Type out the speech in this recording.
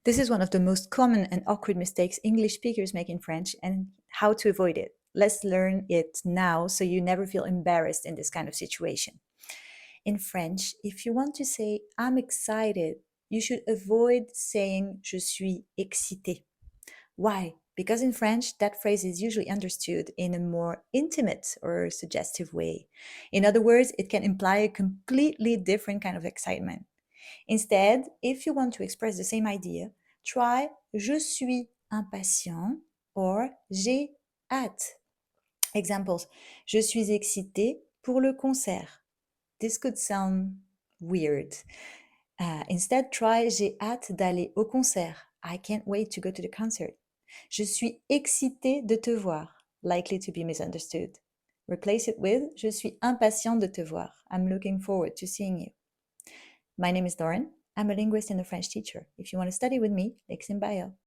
This is one of the most common and awkward mistakes English speakers make in French and how to avoid it. Let's learn it now so you never feel embarrassed in this kind of situation. In French, if you want to say I'm excited, you should avoid saying je suis excité. Why? Because in French, that phrase is usually understood in a more intimate or suggestive way. In other words, it can imply a completely different kind of excitement. Instead, if you want to express the same idea, try je suis impatient or j'ai hâte. Examples: je suis excité pour le concert. This could sound weird. Instead, try j'ai hâte d'aller au concert. I can't wait to go to the concert. Je suis excité de te voir. Likely to be misunderstood. Replace it with je suis impatient de te voir. I'm looking forward to seeing you. My name is Lauren. I'm a linguist and a French teacher. If you want to study with me, links in bio.